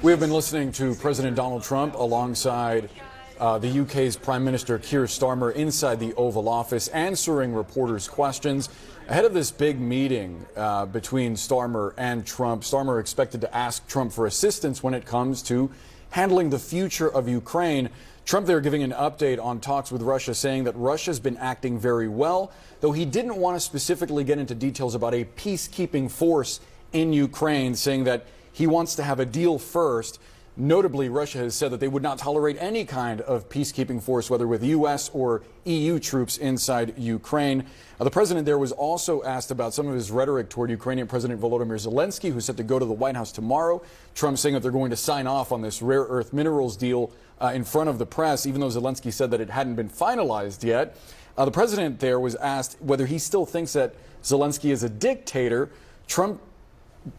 We have been listening to President Donald Trump alongside the UK's Prime Minister Keir Starmer inside the Oval Office, answering reporters' questions ahead of this big meeting between Starmer and Trump. Starmer expected to ask Trump for assistance when it comes to handling the future of Ukraine. Trump there giving an update on talks with Russia, saying that Russia's been acting very well, though he didn't want to specifically get into details about a peacekeeping force in Ukraine, saying that he wants to have a deal first. Notably, Russia has said that they would not tolerate any kind of peacekeeping force, whether with U.S. or EU troops inside Ukraine. The president there was also asked about some of his rhetoric toward Ukrainian President Volodymyr Zelensky, who's set to go to the White House tomorrow. Trump saying that they're going to sign off on this rare earth minerals deal in front of the press, even though Zelensky said that it hadn't been finalized yet. The president there was asked whether he still thinks that Zelensky is a dictator. Trump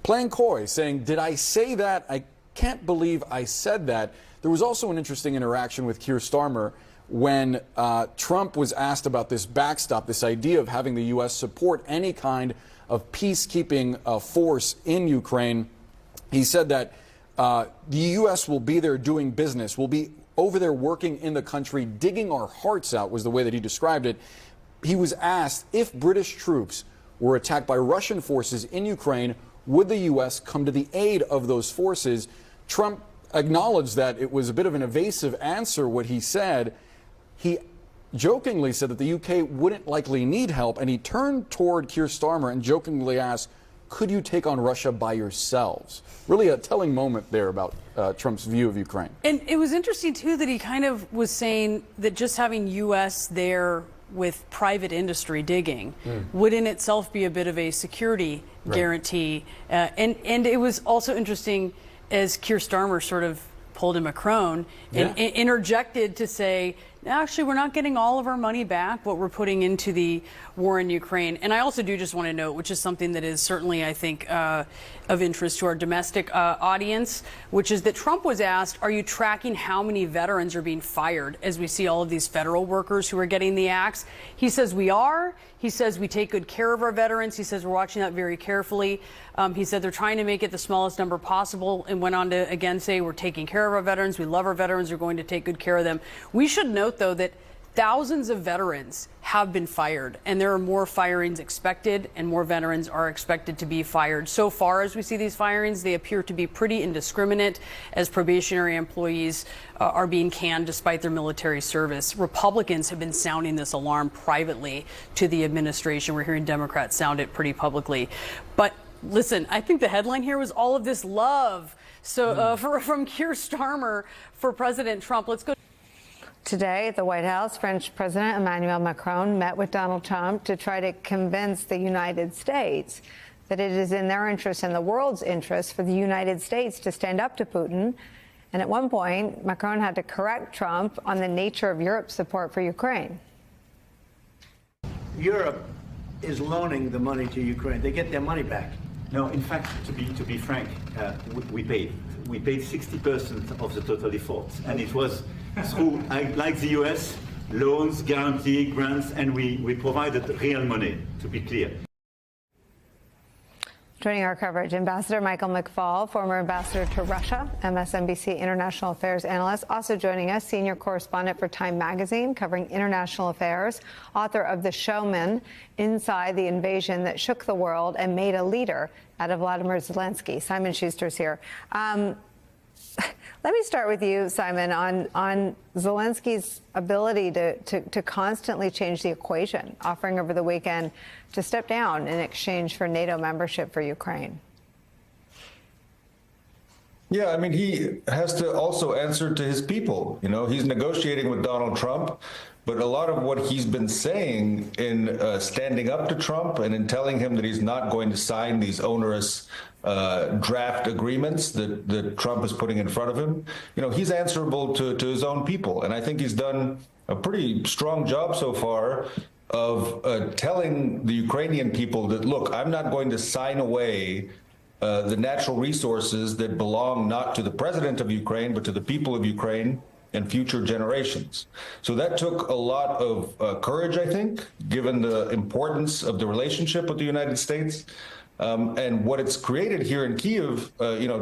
playing coy, saying, "Did I say that? I can't believe I said that." There was also an interesting interaction with Keir Starmer when Trump was asked about this backstop, this idea of having the U.S. support any kind of peacekeeping force in Ukraine. He said that the U.S. will be there doing business, will be over there working in the country, digging our hearts out, was the way that he described it. He was asked if British troops were attacked by Russian forces in Ukraine, would the U.S. come to the aid of those forces? Trump acknowledged that it was a bit of an evasive answer, what he said. He jokingly said that the UK wouldn't likely need help, and he turned toward Keir Starmer and jokingly asked, could you take on Russia by yourselves? Really a telling moment there about Trump's view of Ukraine. And it was interesting, too, that he kind of was saying that just having U.S. there with private industry digging would in itself be a bit of a security guarantee. And it was also interesting as Keir Starmer sort of pulled a Macron and interjected to say, actually, we're not getting all of our money back, what we're putting into the war in Ukraine. And I also do just want to note, which is something that is certainly, I think, of interest to our domestic audience, which is that Trump was asked, are you tracking how many veterans are being fired as we see all of these federal workers who are getting the axe? He says we are. He says we take good care of our veterans. He says we're watching that very carefully. He said they're trying to make it the smallest number possible, and went on to again say we're taking care of our veterans. We love our veterans. We're going to take good care of them. We should note, though, that thousands of veterans have been fired, and there are more firings expected, and more veterans are expected to be fired. So far, as we see these firings, they appear to be pretty indiscriminate, as probationary employees are being canned despite their military service. Republicans have been sounding this alarm privately to the administration. We're hearing Democrats sound it pretty publicly. But listen, I think the headline here was all of this love from Keir Starmer for President Trump. Let's go. Today at the White House, French President Emmanuel Macron met with Donald Trump to try to convince the United States that it is in their interest and the world's interest for the United States to stand up to Putin. And at one point, Macron had to correct Trump on the nature of Europe's support for Ukraine. Europe is loaning the money to Ukraine. They get their money back. No, in fact, to be frank, we paid 60% of the total effort, and it was through, like the US, loans, guarantee, grants, and we provided real money, to be clear. Joining our coverage, Ambassador Michael McFaul, former ambassador to Russia, MSNBC international affairs analyst. Also joining us, senior correspondent for Time Magazine, covering international affairs, author of The Showman, Inside the Invasion That Shook the World and Made a Leader Out of Vladimir Zelensky. Simon Schuster's here. Let me start with you, Simon, on Zelensky's ability to constantly change the equation, offering over the weekend to step down in exchange for NATO membership for Ukraine. Yeah, I mean, he has to also answer to his people. You know, he's negotiating with Donald Trump, but a lot of what he's been saying in standing up to Trump and in telling him that he's not going to sign these onerous draft agreements that Trump is putting in front of him, you know, he's answerable to his own people. And I think he's done a pretty strong job so far of telling the Ukrainian people that, look, I'm not going to sign away the natural resources that belong not to the president of Ukraine, but to the people of Ukraine and future generations. So that took a lot of courage, I think, given the importance of the relationship with the United States. And what it's created here in Kyiv,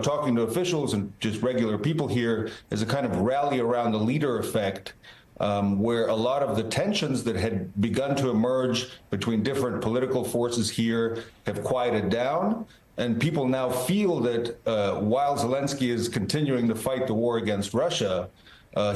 talking to officials and just regular people here, is a kind of rally around the leader effect, where a lot of the tensions that had begun to emerge between different political forces here have quieted down. And people now feel that while Zelensky is continuing to fight the war against Russia,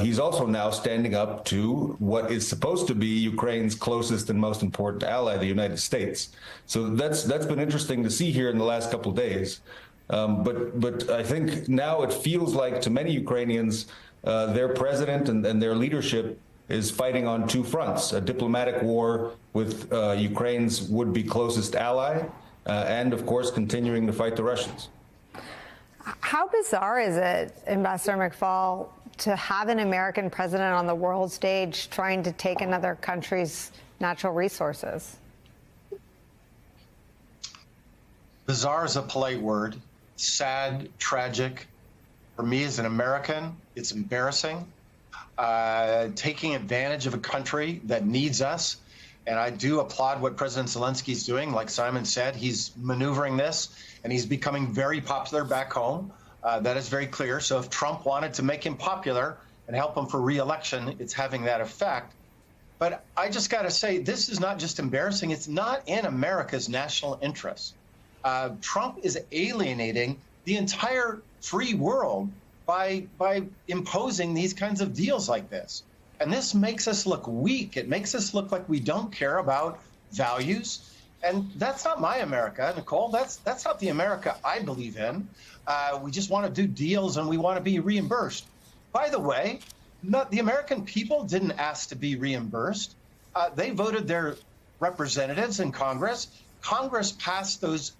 he's also now standing up to what is supposed to be Ukraine's closest and most important ally, the United States. So that's been interesting to see here in the last couple of days. But I think now it feels like to many Ukrainians, their president and their leadership is fighting on two fronts: a diplomatic war with Ukraine's would-be closest ally, and of course continuing to fight the Russians. How bizarre is it, Ambassador McFaul, to have an American president on the world stage trying to take another country's natural resources? Bizarre is a polite word. Sad, tragic. For me as an American, it's embarrassing. Taking advantage of a country that needs us. And I do applaud what President Zelensky is doing. Like Simon said, he's maneuvering this, and he's becoming very popular back home. That is very clear. So if Trump wanted to make him popular and help him for re-election, it's having that effect. But I just got to say, this is not just embarrassing. It's not in America's national interest. Trump is alienating the entire free world by imposing these kinds of deals like this. And this makes us look weak. It makes us look like we don't care about values. And that's not my America, Nicole. That's not the America I believe in. We just want to do deals and we want to be reimbursed. By the way, the American people didn't ask to be reimbursed. They voted their representatives in Congress. Congress passed those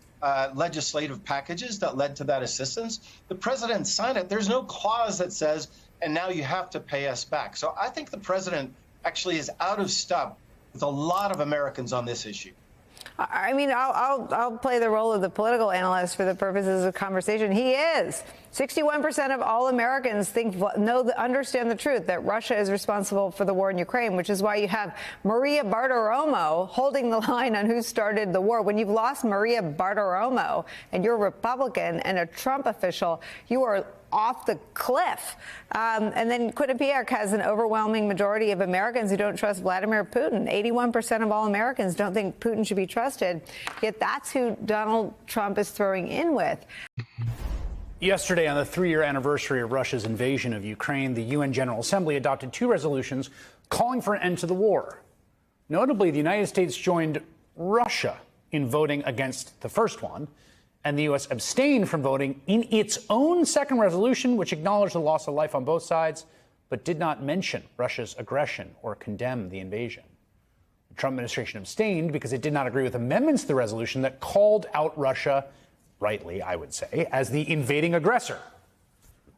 legislative packages that led to that assistance. The president signed it. There's no clause that says, and now you have to pay us back. So I think the president actually is out of step with a lot of Americans on this issue. I mean, I'll play the role of the political analyst for the purposes of conversation. He is. 61% of all Americans understand the truth that Russia is responsible for the war in Ukraine, which is why you have Maria Bartiromo holding the line on who started the war. When you've lost Maria Bartiromo and you're a Republican and a Trump official, you are off the cliff. And then Quinnipiac has an overwhelming majority of Americans who don't trust Vladimir Putin. 81% of all Americans don't think Putin should be trusted. Yet that's who Donald Trump is throwing in with. Yesterday, on the 3-year anniversary of Russia's invasion of Ukraine, the UN General Assembly adopted 2 resolutions calling for an end to the war. Notably, the United States joined Russia in voting against the first one, and the U.S. abstained from voting in its own second resolution, which acknowledged the loss of life on both sides, but did not mention Russia's aggression or condemn the invasion. The Trump administration abstained because it did not agree with amendments to the resolution that called out Russia, rightly, I would say, as the invading aggressor.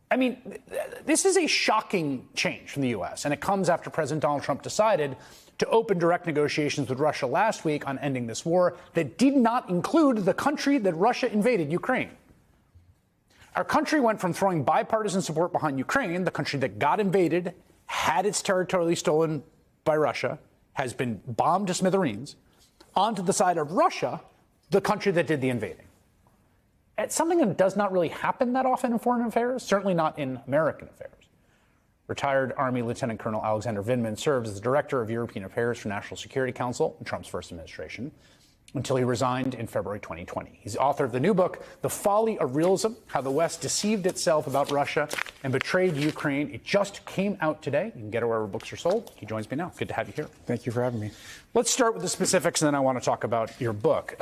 I mean, this is a shocking change from the U.S., and it comes after President Donald Trump decided to open direct negotiations with Russia last week on ending this war that did not include the country that Russia invaded, Ukraine. Our country went from throwing bipartisan support behind Ukraine, the country that got invaded, had its territory stolen by Russia, has been bombed to smithereens, onto the side of Russia, the country that did the invading. It's something that does not really happen that often in foreign affairs, certainly not in American affairs. Retired Army Lieutenant Colonel Alexander Vindman served as the Director of European Affairs for National Security Council in Trump's first administration until he resigned in February 2020. He's author of the new book, The Folly of Realism, How the West Deceived Itself About Russia and Betrayed Ukraine. It just came out today. You can get it wherever books are sold. He joins me now. Good to have you here. Thank you for having me. Let's start with the specifics, and then I want to talk about your book.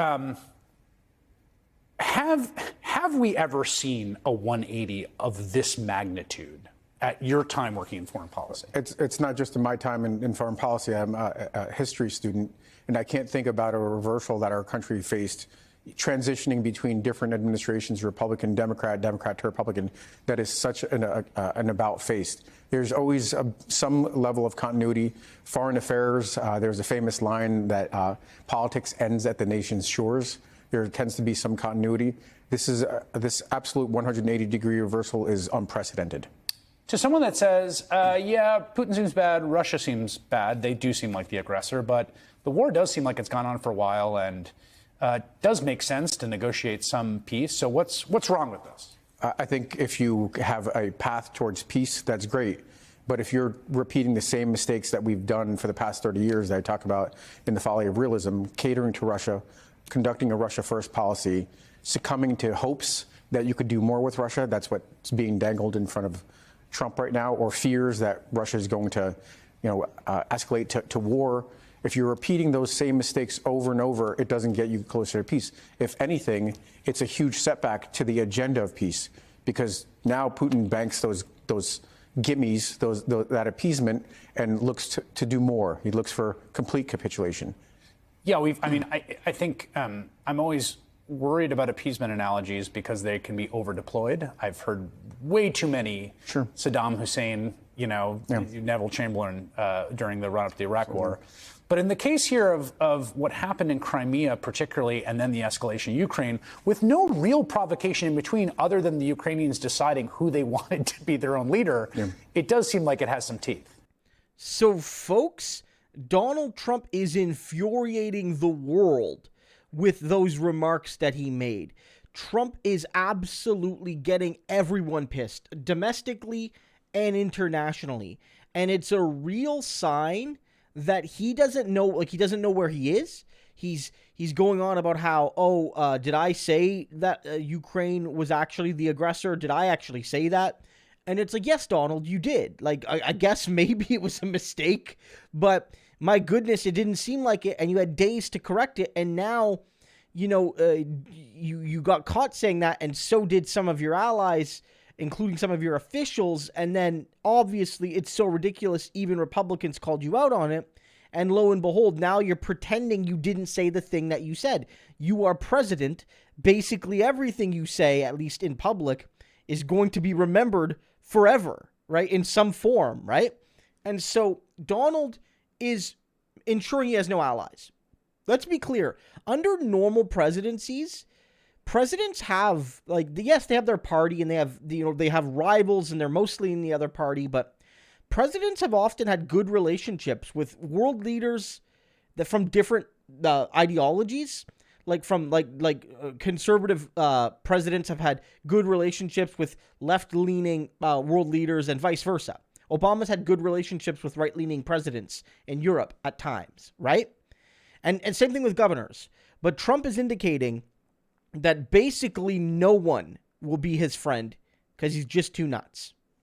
Have we ever seen a 180 of this magnitude at your time working in foreign policy? It's not just in my time in foreign policy. I'm a history student, and I can't think about a reversal that our country faced transitioning between different administrations, Republican, Democrat to Republican, that is such an about face. There's always some level of continuity. Foreign affairs, there's a famous line that politics ends at the nation's shores. There tends to be some continuity. This absolute 180-degree reversal is unprecedented. To someone that says, yeah, Putin seems bad, Russia seems bad, they do seem like the aggressor, but the war does seem like it's gone on for a while, and does make sense to negotiate some peace. So what's wrong with this? I think if you have a path towards peace, that's great. But if you're repeating the same mistakes that we've done for the past 30 years that I talk about in The Folly of Realism, catering to Russia, conducting a Russia first policy, succumbing to hopes that you could do more with Russia, that's what's being dangled in front of Trump right now, or fears that Russia is going to escalate to war. If you're repeating those same mistakes over and over, it doesn't get you closer to peace. If anything, it's a huge setback to the agenda of peace, because now Putin banks those gimmies, that appeasement, and looks to do more. He looks for complete capitulation. Yeah, I think I'm always worried about appeasement analogies because they can be over deployed. I've heard way too many Saddam Hussein, Neville Chamberlain during the run up to the Iraq War. But in the case here of what happened in Crimea, particularly, and then the escalation in Ukraine, with no real provocation in between other than the Ukrainians deciding who they wanted to be their own leader, it does seem like it has some teeth. So, folks, Donald Trump is infuriating the world with those remarks that he made. Trump is absolutely getting everyone pissed, domestically and internationally. And it's a real sign that he doesn't know where he is. He's going on about how, did I say that Ukraine was actually the aggressor? Did I actually say that? And it's like, yes, Donald, you did. Like, I guess maybe it was a mistake, but my goodness, it didn't seem like it, and you had days to correct it, and now, you got caught saying that, and so did some of your allies, including some of your officials, and then obviously it's so ridiculous even Republicans called you out on it, and lo and behold, now you're pretending you didn't say the thing that you said. You are president. Basically everything you say, at least in public, is going to be remembered forever, right? In some form, right? And so Donald is ensuring he has no allies. Let's be clear. Under normal presidencies, presidents have, yes, they have their party and they have, they have rivals and they're mostly in the other party, but presidents have often had good relationships with world leaders that from different ideologies. Conservative presidents have had good relationships with left-leaning world leaders and vice versa. Obama's had good relationships with right-leaning presidents in Europe at times, right? And same thing with governors. But Trump is indicating that basically no one will be his friend because he's just too nuts.